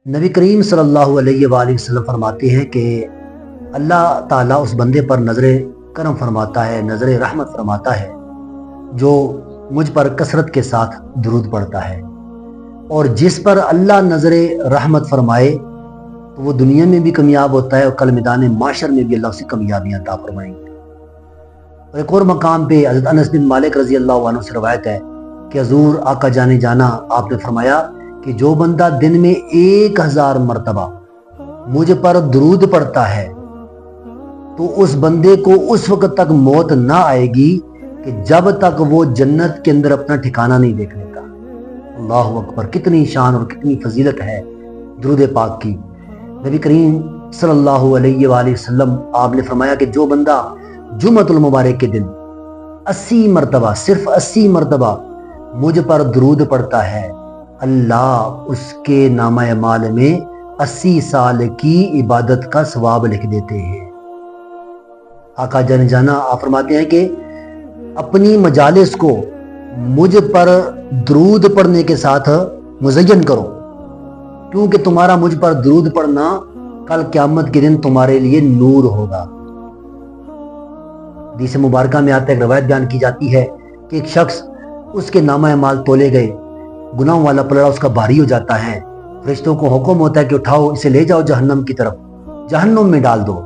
نبی کریم صلی اللہ علیہ وآلہ وسلم فرماتے ہیں کہ اللہ تعالیٰ اس بندے پر نظر کرم فرماتا ہے، نظر رحمت فرماتا ہے جو مجھ پر کثرت کے ساتھ درود پڑھتا ہے، اور جس پر اللہ نظر رحمت فرمائے تو وہ دنیا میں بھی کامیاب ہوتا ہے اور کل میدان معاشر میں بھی اللہ اسے کامیابیاں عطا فرمائیں گے۔ اور ایک اور مقام پہ حضرت انس بن مالک رضی اللہ عنہ سے روایت ہے کہ حضور آقا جانے جانا آپ نے فرمایا کہ جو بندہ دن میں 1000 مرتبہ مجھ پر درود پڑھتا ہے تو اس بندے کو اس وقت تک موت نہ آئے گی کہ جب تک وہ جنت کے اندر اپنا ٹھکانہ نہیں دیکھ لیتا۔ اللہ اکبر! کتنی شان اور کتنی فضیلت ہے درود پاک کی۔ نبی کریم صلی اللہ علیہ وآلہ وسلم آپ نے فرمایا کہ جو بندہ جمعۃ المبارک کے دن 80 مرتبہ، صرف 80 مرتبہ مجھ پر درود پڑھتا ہے، اللہ اس کے نامہ اعمال میں 80 سال کی عبادت کا ثواب لکھ دیتے ہیں۔ آقا جان جانا آپ فرماتے ہیں کہ اپنی مجالس کو مجھ پر درود پڑھنے کے ساتھ مزین کرو، کیونکہ تمہارا مجھ پر درود پڑھنا کل قیامت کے دن تمہارے لیے نور ہوگا۔ حدیث مبارکہ میں آتا ہے، ایک روایت بیان کی جاتی ہے کہ ایک شخص، اس کے نامہ اعمال تولے گئے، گناہوں والا پلڑا اس کا بھاری ہو جاتا ہے، فرشتوں کو حکم ہوتا ہے کہ اٹھاؤ اسے لے جاؤ جہنم کی طرف، جہنم میں ڈال دو۔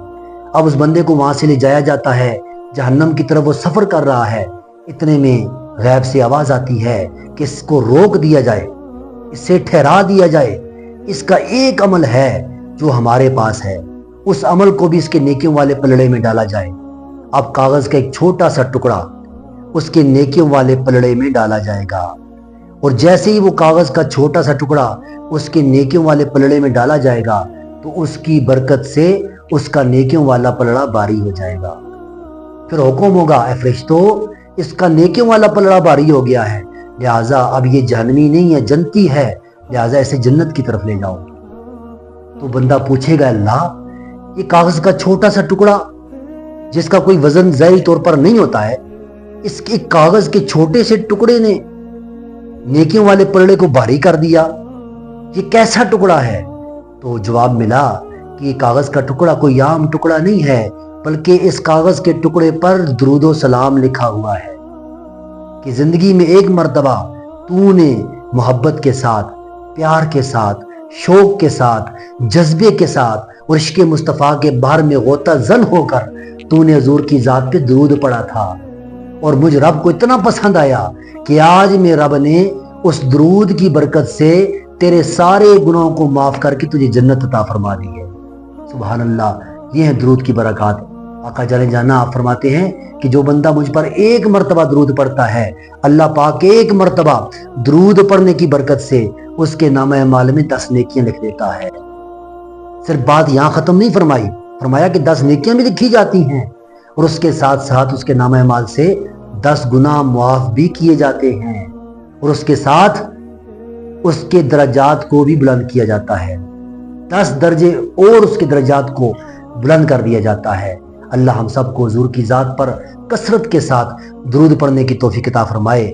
اب اس بندے کو وہاں سے لے جایا جاتا ہے، جہنم کی طرف وہ سفر کر رہا ہے، اتنے میں غیب سے آواز آتی ہے کہ اس کو روک دیا جائے، اسے ٹھہرا دیا جائے، اس کا ایک عمل ہے جو ہمارے پاس ہے، اس عمل کو بھی اس کے نیکیوں والے پلڑے میں ڈالا جائے۔ اب کاغذ کا ایک چھوٹا سا ٹکڑا اس کے نیکیوں والے پلڑے میں ڈالا جائے گا، اور جیسے ہی وہ کاغذ کا چھوٹا سا ٹکڑا اس کے نیکیوں والے پلڑے میں ڈالا جائے گا تو اس کی برکت سے اس کا نیکیوں والا پلڑا بھاری ہو جائے گا۔ پھر حکم ہوگا، اے فرشتو، اس کا نیکیوں والا پلڑا بھاری ہو گیا ہے، لہٰذا اب یہ جہنمی نہیں ہے، جنتی ہے، لہٰذا اسے جنت کی طرف لے جاؤ۔ تو بندہ پوچھے گا، اللہ، یہ کاغذ کا چھوٹا سا ٹکڑا جس کا کوئی وزن ظاہری طور پر نہیں ہوتا ہے، اس کے کاغذ کے چھوٹے سے ٹکڑے نے نیکیوں والے پلڑے کو بھاری کر دیا، یہ کیسا ٹکڑا ہے؟ تو جواب ملا کہ یہ کاغذ کا ٹکڑا کوئی عام ٹکڑا نہیں ہے، بلکہ اس کاغذ کے ٹکڑے پر درود و سلام لکھا ہوا ہے کہ زندگی میں ایک مرتبہ تو نے محبت کے ساتھ، پیار کے ساتھ، شوق کے ساتھ، جذبے کے ساتھ اور عشق مصطفیٰ کے بحر میں غوطہ زن ہو کر تو نے حضور کی ذات پہ درود پڑھا تھا، اور مجھ رب کو اتنا پسند آیا کہ آج میں رب نے اس درود کی برکت سے تیرے سارے گناہوں کو معاف کر کے تجھے جنت عطا فرما دی ہے۔ سبحان اللہ! یہ ہے درود کی برکات۔ آقا جانے جانا آپ فرماتے ہیں کہ جو بندہ مجھ پر ایک مرتبہ درود پڑھتا ہے، اللہ پاک ایک مرتبہ درود پڑھنے کی برکت سے اس کے نامہ اعمال میں 10 نیکیاں لکھ دیتا ہے۔ صرف بات یہاں ختم نہیں فرمائی، فرمایا کہ 10 نیکیاں بھی لکھی جاتی ہیں، اور اس کے ساتھ ساتھ اس کے نامہ اعمال سے 10 گناہ معاف بھی کیے جاتے ہیں، اور اس کے ساتھ اس کے درجات کو بھی بلند کیا جاتا ہے، 10 درجے اور اس کے درجات کو بلند کر دیا جاتا ہے۔ اللہ ہم سب کو حضور کی ذات پر کثرت کے ساتھ درود پڑھنے کی توفیق عطا فرمائے۔